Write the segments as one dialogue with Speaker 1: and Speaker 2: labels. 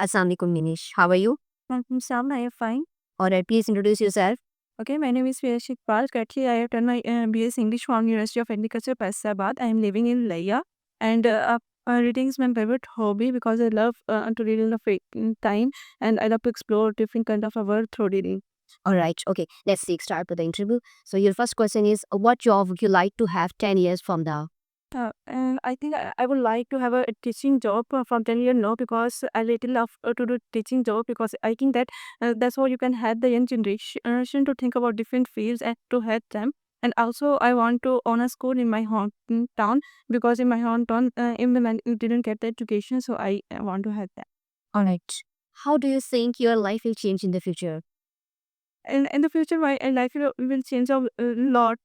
Speaker 1: Assalamualaikum Minish. How are you?
Speaker 2: Sam, I am fine.
Speaker 1: Alright, please introduce yourself.
Speaker 2: Okay, my name is Shik Pal. Currently, I have done my BS English from University of Agriculture, Faisalabad. I am living in Laya, and reading is my favorite hobby because I love to read in the free time, and I love to explore different kind of world through reading.
Speaker 1: Alright, okay. Let's start with the interview. So your first question is, what job would you like to have 10 years from now?
Speaker 2: And I think I would like to have a teaching job from 10 years now because I really love to do teaching job because I think that that's how you can help the young generation to think about different fields and to help them. And also, I want to own a school in my hometown because in my hometown, even didn't get the education, so I want to help them.
Speaker 1: Alright. How do you think your life will change in the future?
Speaker 2: In the future, my life will change a lot.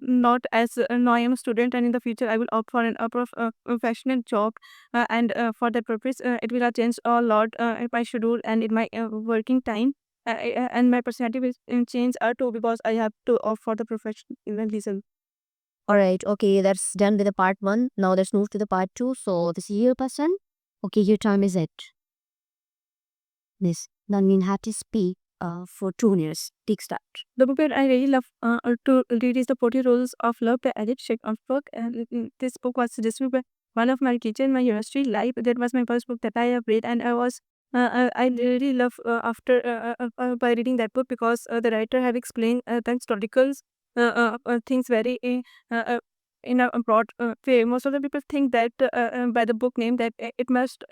Speaker 2: Not as now I am a student, and in the future I will opt for a professional job, and for that purpose, it will change a lot in my schedule and in my working time. And my personality will change too because I have to opt for the professionalism.
Speaker 1: Alright, okay, that's done with the part 1. Now let's move to the part 2. So this is your person. Okay, your time is it. Miss Nandin had to speak for 2 years. Take start.
Speaker 2: The book that I really love to read is The 40 Rules of Love by Edith Schick. And this book was suggested by one of my teacher in my university life. That was my first book that I have read, and I really love after by reading that book because the writer have explained the historical things very in a broad way. Most of the people think that by the book name that it must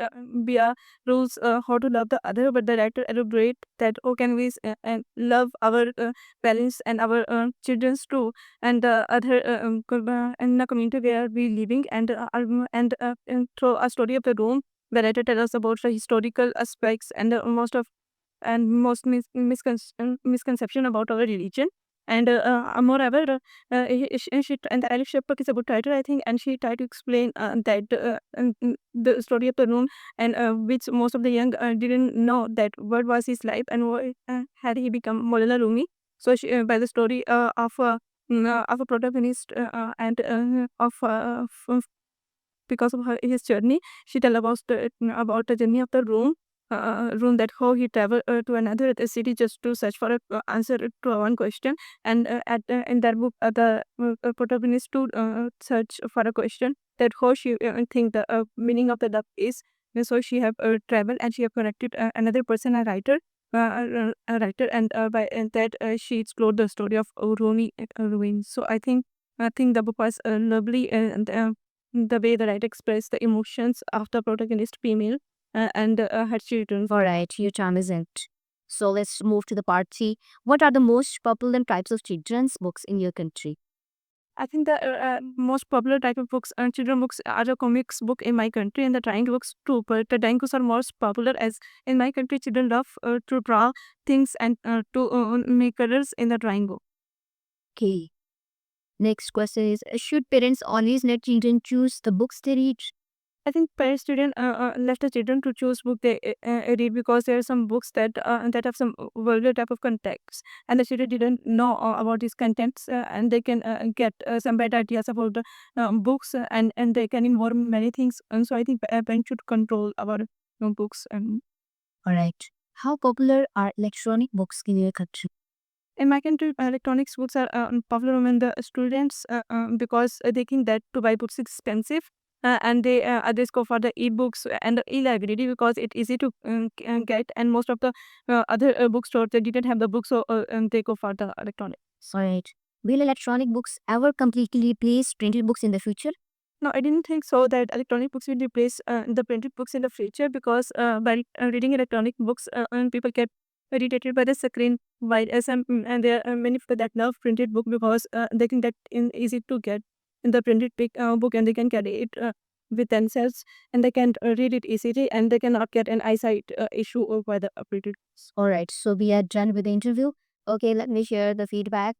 Speaker 2: be a rules how to love the other, but the writer elaborate that how can we love our parents and our children too, and the other in the community where we living, and through a story of the Rome, the writer tell us about the historical aspects and misconception about our religion. And moreover, and Alice Shepard is a good writer, I think, and she tried to explain that the story of the room, and which most of the young didn't know that what was his life and what had he become Molana Rumi. So she, by the story of a protagonist because of his journey, she tell about the journey of the room, that how he traveled to another city just to search for a answer to one question. And in that book, the protagonist to search for a question that how she think the meaning of the love is. And so she have traveled and she have connected another person, a writer, and by and that she explored the story of Rumi Ruin. So I think the book was lovely, and the way the writer expressed the emotions of the protagonist female and her children.
Speaker 1: Alright, your time is it. So let's move to the part 3. What are the most popular types of children's books in your country?
Speaker 2: I think the most popular type of books, children books, are the comics book in my country, and the drawing books too. But the drawing books are most popular as in my country, children love to draw things and to make colors in the drawing book.
Speaker 1: Okay. Next question is, should parents always let children choose the books they read?
Speaker 2: I think parents didn't left the children to choose book they read because there are some books that have some vulgar type of context, and the children didn't know about these contents, and they can get some bad ideas about the books, and they can involve many things. And so I think parents should control our books. And
Speaker 1: Alright. How popular are electronic books in your country?
Speaker 2: in my country, electronics books are popular among the students because they think that to buy books is expensive. And they others go for the e-books and the e-library because it's easy to get, and most of the other bookstores they didn't have the books, so they go for the electronic.
Speaker 1: Alright. Will electronic books ever completely replace printed books in the future?
Speaker 2: No, I didn't think so that electronic books will replace the printed books in the future because by reading electronic books, people get irritated by the screen. While and there are many people that love printed book because they think that in easy to get in the printed book, and they can carry it with themselves, and they can read it easily, and they cannot get an eyesight issue by the printed books.
Speaker 1: Alright, so we are done with the interview. Okay, let me share the feedback.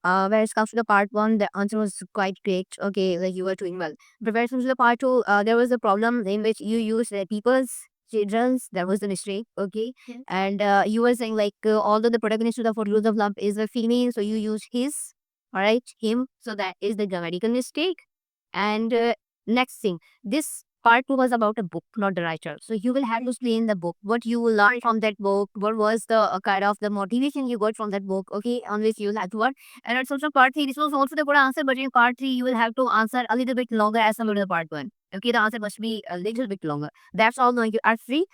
Speaker 1: Where it comes to the part 1, the answer was quite great. Okay, like you were doing well. But when it comes to the part 2, there was a problem in which you used people's children's. That was the mistake. Okay,
Speaker 2: Yes.
Speaker 1: and you were saying like although the protagonist of the For Rules of Love is a female, so you use his. Alright, him. So that is the grammatical mistake. And next thing, this part 2 was about a book, not the writer. So you will have to explain the book, what you will learn from that book, what was the kind of the motivation you got from that book, okay, on which you will have to work. And it's also part 3. This was also the good answer, but in part 3, you will have to answer a little bit longer as compared to the part 1. Okay, the answer must be a little bit longer. That's all. No, you are free.